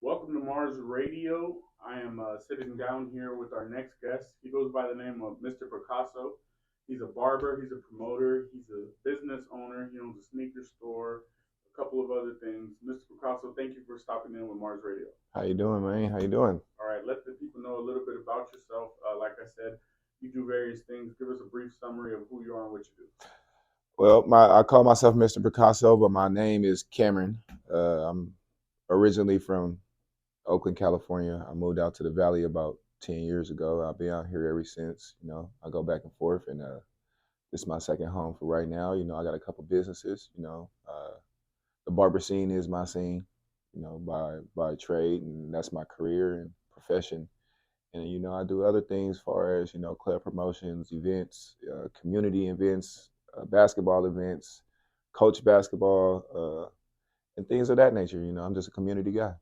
Welcome to Mars Radio. I am sitting down here with our next guest. He goes by the name of Mr. Picasso. He's a barber, he's a promoter, he's a business owner, he owns a sneaker store, a couple of other things. Mr. Picasso, thank you for stopping in with Mars Radio. How you doing, man? How you doing? All right, let the people know a little bit about yourself. Like I said, you do various things. Give us a brief summary of who you are and what you do. Well, I call myself Mr. Picasso, but my name is Cameron. I'm originally from Oakland, California. I moved out to the Valley about 10 years ago. I've been out here ever since. I go back and forth, and this is my second home for right now. I got a couple businesses. The barber scene is my scene. By trade, and that's my career and profession. And I do other things, as far as club promotions, events, community events, basketball events, coach basketball, and things of that nature. I'm just a community guy.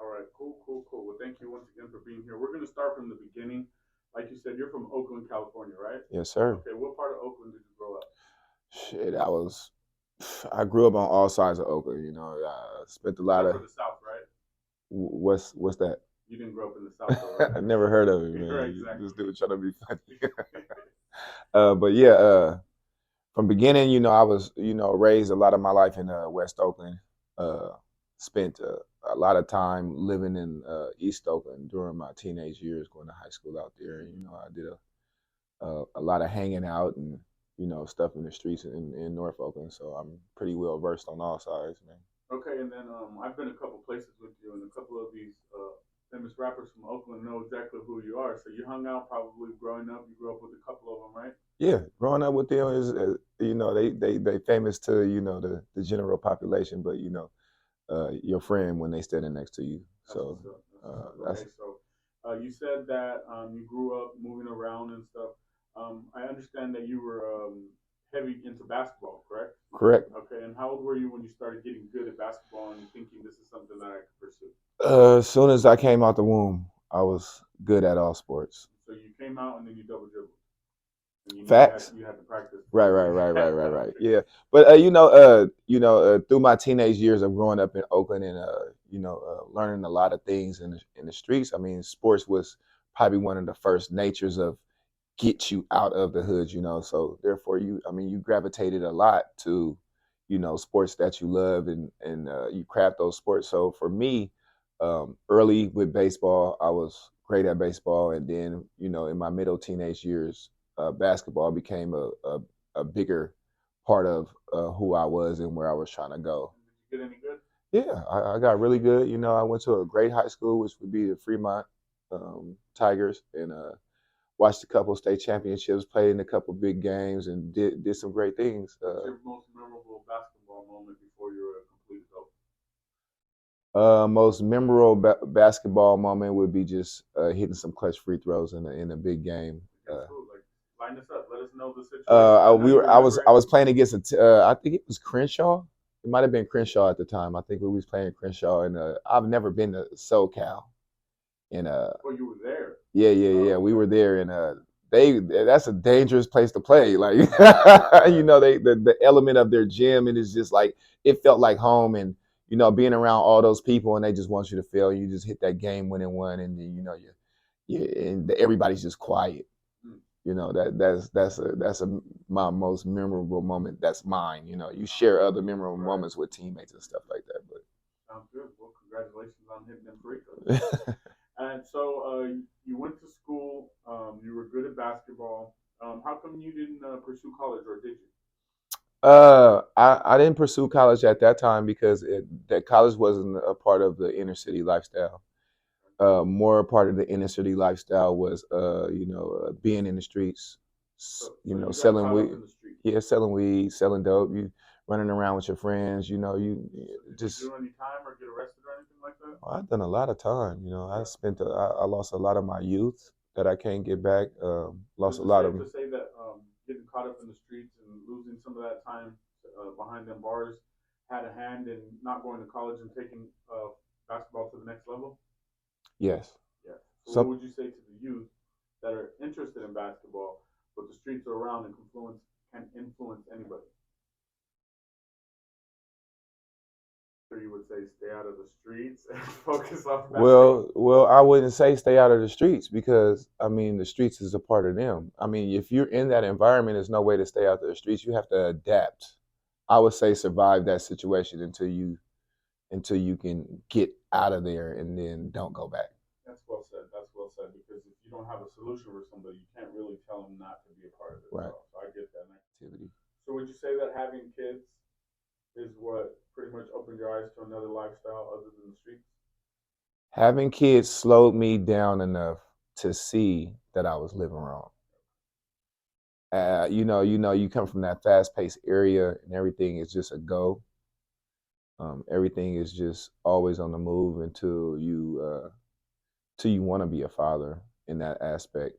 All right, cool, cool, cool. Well, thank you once again for being here. We're going to start from the beginning. Like you said, you're from Oakland, California, right? Yes, sir. Okay, what part of Oakland did you grow up? Shit, I grew up on all sides of Oakland. I spent a lot Except of. for the South, right? What's that? You didn't grow up in the South, though, right? I never heard of it, Right, man. exactly. This dude trying to be funny. But yeah, from beginning, I was, raised a lot of my life in West Oakland. Uh, Spent a lot of time living in East Oakland during my teenage years, going to high school out there. And, I did a lot of hanging out and stuff in the streets in North Oakland. So I'm pretty well versed on all sides, man. Okay, and then I've been a couple places with you, and a couple of these famous rappers from Oakland know exactly who you are. So you hung out probably growing up. You grew up with a couple of them, right? Yeah, growing up with them is, they famous to the general population, but your friend when they standing next to you. That's So what's up. That's what's up. that's Okay, so you said that you grew up moving around and stuff. I understand that you were heavy into basketball, correct? correct. Okay, and how old were you when you started getting good at basketball and thinking this is something that I could pursue? As soon as I came out the womb, I was good at all sports. So you came out and then you double dribbled, and you knew Facts. you had to practice Right, before right, you. right, right, right, right. Okay. Yeah, but through my teenage years of growing up in Oakland and learning a lot of things in the streets. I mean, sports was probably one of the first natures of get you out of the hood. So therefore, you gravitated a lot to, sports that you love and you craft those sports. So for me, early with baseball, I was great at baseball, and then in my middle teenage years, basketball became a bigger part of who I was and where I was trying to go. Did you get any good? Yeah, I got really good. I went to a great high school, which would be the Fremont Tigers, and watched a couple state championships, played in a couple big games, and did some great things. What's your most memorable basketball moment before you were a complete adult? Most memorable basketball moment would be just hitting some clutch free throws in a big game. Okay, cool. Like, line us up. Let us know the situation. Uh, I I, know we you were remember I it. was playing against I think it was Crenshaw. It might have been Crenshaw at the time. I think we was playing Crenshaw, and I've never been to SoCal, and Oh, you were there. yeah, yeah, yeah. Oh, We okay. were there, and that's a dangerous place to play. Like Right. the element of their gym, and it's just like it felt like home, and being around all those people, and they just want you to fail. You just hit that game winning one, and then and everybody's just quiet. Hmm. That's my most memorable moment. That's mine. You share other memorable Right. moments with teammates and stuff like Sounds good. Well, congratulations on hitting them free throws. that. And so you went to school. You were good at basketball. How come you didn't pursue college, or did you? I didn't pursue college at that time because that college wasn't a part of the inner city lifestyle. More a part of the inner city lifestyle was, being in the streets, So you got selling caught up weed. in the streets. Yeah, selling weed, selling dope. You running around with your friends. You So did you just. do any time or get arrested or anything like that? I've done a lot of time. Yeah. I lost a lot of my youth that I can't get back. Is Lost a it lot safe of. to say that getting caught up in the streets and losing some of that time behind them bars had a hand in not going to college and taking basketball to the next level? Yes. Yeah. So what Some. would you say to the youth that are interested in basketball, but the streets are around and can influence anybody? You would say stay out of the streets and focus on family. Well, I wouldn't say stay out of the streets because I mean the streets is a part of them. I mean, if you're in that environment, there's no way to stay out of the streets. You have to adapt. I would say survive that situation until you can get out of there and then don't go back. That's well said. That's well said. Because if you don't have a solution for somebody, you can't really tell them not to be a part of it. Right. So I get that. Activity. So would you say that having kids is what pretty much opened your eyes to another lifestyle other than the streets? Having kids slowed me down enough to see that I was living wrong. You come from that fast-paced area, and everything is just a go. Everything is just always on the move till you want to be a father in that aspect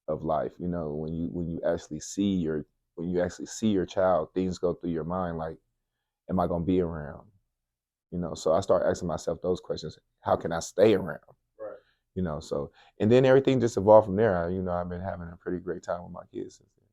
of life. You know, when you actually see your child, things go through your mind like, am I gonna be around? You know, so I start asking myself those questions. How can I stay around? Right. You know, so and then everything just evolved from there. I've been having a pretty great time with my kids since then.